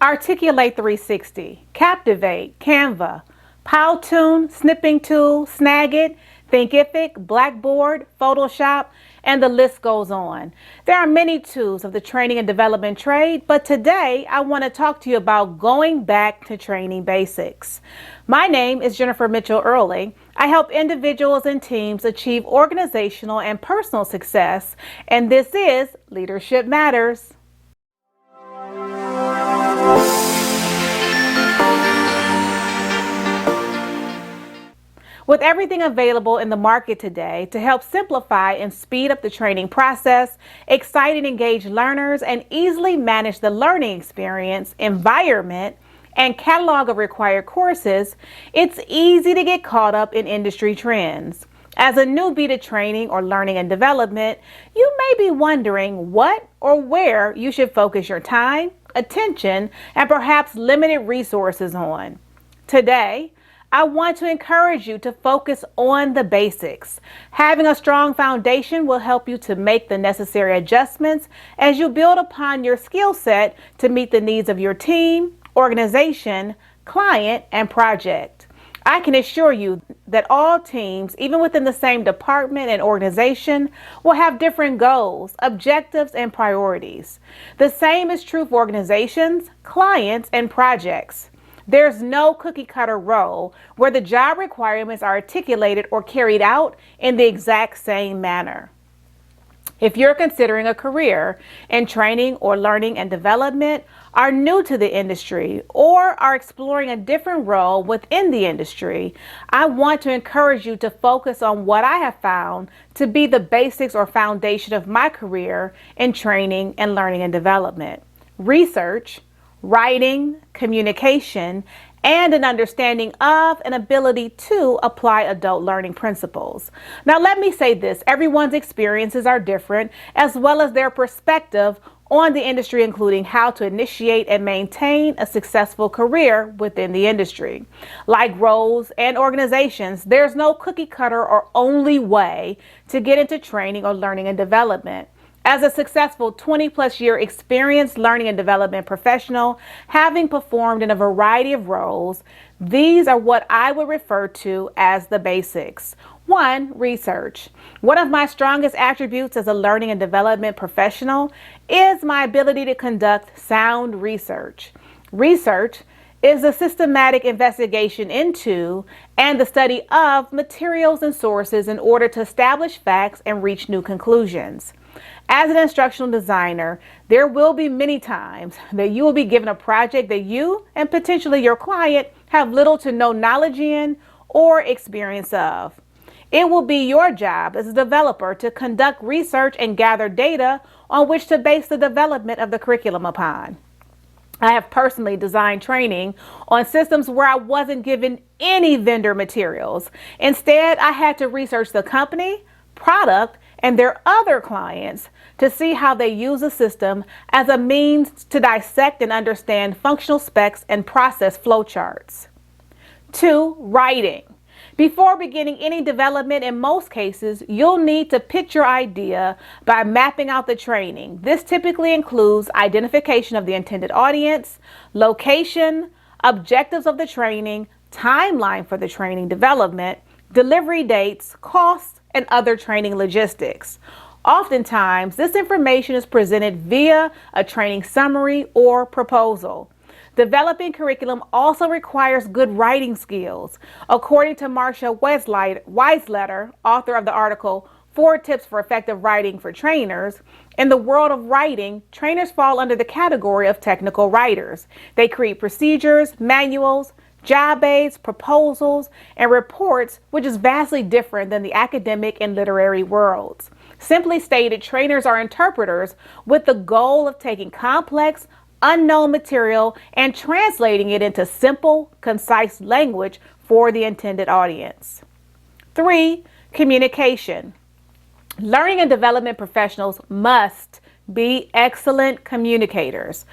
Articulate 360, Captivate, Canva, Powtoon, Snipping Tool, Snagit, Thinkific, Blackboard, Photoshop, and the list goes on. There are many tools of the training and development trade, but today I want to talk to you about going back to training basics. My name is Jennifer Mitchell-Early. I help individuals and teams achieve organizational and personal success, and this is Leadership Matters. With everything available in the market today to help simplify and speed up the training process, excite and engage learners, and easily manage the learning experience, environment, and catalog of required courses, it's easy to get caught up in industry trends. As a newbie to training or learning and development, you may be wondering what or where you should focus your time, attention, and perhaps limited resources on. Today, I want to encourage you to focus on the basics. Having a strong foundation will help you to make the necessary adjustments as you build upon your skill set to meet the needs of your team, organization, client, and project. I can assure you that all teams, even within the same department and organization, will have different goals, objectives, and priorities. The same is true for organizations, clients, and projects. There's no cookie-cutter role where the job requirements are articulated or carried out in the exact same manner. If you're considering a career in training or learning and development, are new to the industry, or are exploring a different role within the industry, I want to encourage you to focus on what I have found to be the basics or foundation of my career in training and learning and development: research, writing, communication, and an understanding of and ability to apply adult learning principles. Now, let me say this: everyone's experiences are different, as well as their perspective on the industry, including how to initiate and maintain a successful career within the industry. Like roles and organizations, there's no cookie cutter or only way to get into training or learning and development. As a successful 20-plus year experienced learning and development professional, having performed in a variety of roles, these are what I would refer to as the basics. 1. Research. One of my strongest attributes as a learning and development professional is my ability to conduct sound research. Research is a systematic investigation into and the study of materials and sources in order to establish facts and reach new conclusions. As an instructional designer, there will be many times that you will be given a project that you and potentially your client have little to no knowledge in or experience of. It will be your job as a developer to conduct research and gather data on which to base the development of the curriculum upon. I have personally designed training on systems where I wasn't given any vendor materials. Instead, I had to research the company, product, and their other clients to see how they use a system as a means to dissect and understand functional specs and process flowcharts. 2. Writing. Before beginning any development, in most cases, you'll need to pitch your idea by mapping out the training. This typically includes identification of the intended audience, location, objectives of the training, timeline for the training development, delivery dates, costs, and other training logistics. Oftentimes, this information is presented via a training summary or proposal. Developing curriculum also requires good writing skills. According to Marcia Weisletter, author of the article 4 Tips for Effective Writing for Trainers, in the world of writing, trainers fall under the category of technical writers. They create procedures, manuals, job aids, proposals, and reports, which is vastly different than the academic and literary worlds. Simply stated, trainers are interpreters with the goal of taking complex, unknown material and translating it into simple, concise language for the intended audience. 3. Communication. Learning and development professionals must be excellent communicators.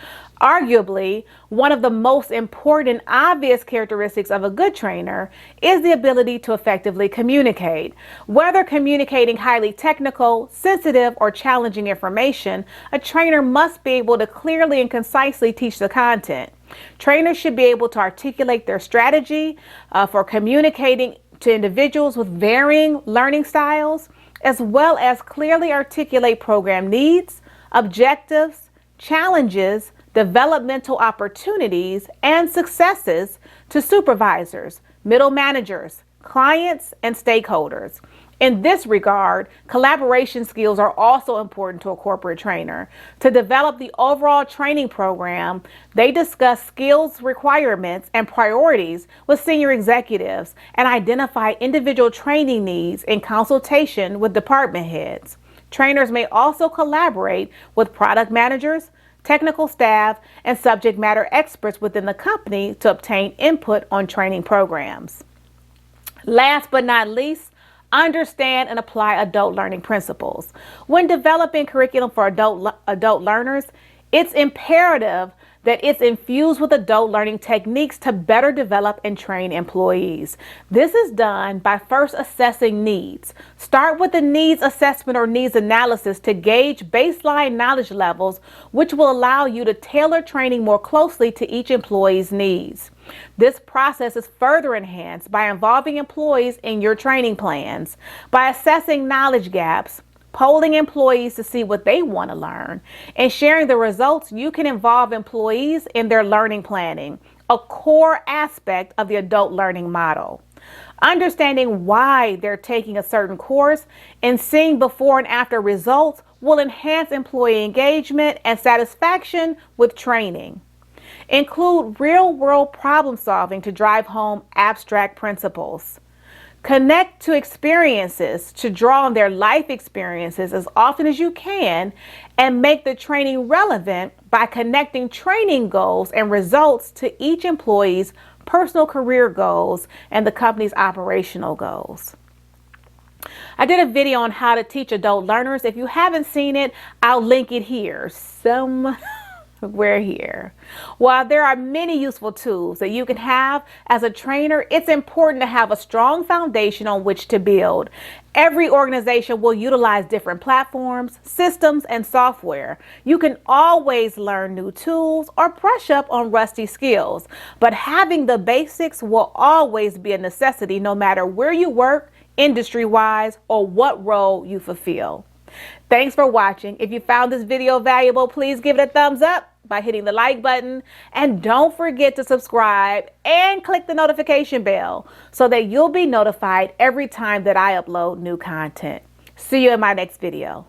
Arguably, one of the most important and obvious characteristics of a good trainer is the ability to effectively communicate. Whether communicating highly technical, sensitive, or challenging information, a trainer must be able to clearly and concisely teach the content. Trainers should be able to articulate their strategy for communicating to individuals with varying learning styles, as well as clearly articulate program needs, objectives, challenges, developmental opportunities, and successes to supervisors, middle managers, clients, and stakeholders. In this regard, collaboration skills are also important to a corporate trainer. To develop the overall training program, they discuss skills requirements and priorities with senior executives and identify individual training needs in consultation with department heads. Trainers may also collaborate with product managers, technical staff, and subject matter experts within the company to obtain input on training programs. Last but not least, understand and apply adult learning principles. When developing curriculum for adult learners, it's imperative that it's infused with adult learning techniques to better develop and train employees. This is done by first assessing needs. Start with the needs assessment or needs analysis to gauge baseline knowledge levels, which will allow you to tailor training more closely to each employee's needs. This process is further enhanced by involving employees in your training plans, by assessing knowledge gaps, polling employees to see what they want to learn, and sharing the results. You can involve employees in their learning planning, a core aspect of the adult learning model. Understanding why they're taking a certain course and seeing before and after results will enhance employee engagement and satisfaction with training. Include real-world problem solving to drive home abstract principles. Connect to experiences to draw on their life experiences as often as you can, and make the training relevant by connecting training goals and results to each employee's personal career goals and the company's operational goals. I did a video on how to teach adult learners. If you haven't seen it, I'll link it here somewhere here. While there are many useful tools that you can have as a trainer, it's important to have a strong foundation on which to build. Every organization will utilize different platforms, systems, and software. You can always learn new tools or brush up on rusty skills, but having the basics will always be a necessity no matter where you work, industry-wise, or what role you fulfill. Thanks for watching. If you found this video valuable, please give it a thumbs up by hitting the like button, and don't forget to subscribe and click the notification bell so that you'll be notified every time that I upload new content. See you in my next video.